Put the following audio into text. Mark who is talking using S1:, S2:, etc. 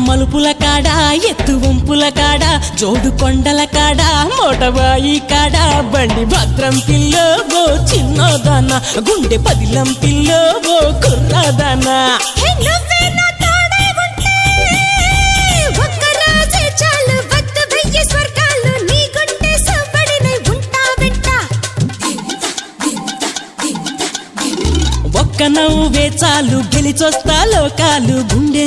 S1: మలుపుల కాడ ఎత్తు వంపుల కాడ జోడు కొండల కాడ మోటబాయి కాడ బండి భద్రం పిల్లో ఓ చిన్నదాన గుండె పదిలం పిల్లో ఓ కుర్రదాన ఒక్క నవ్వే చాలు గెలిచొస్తా లోకాలు గుండె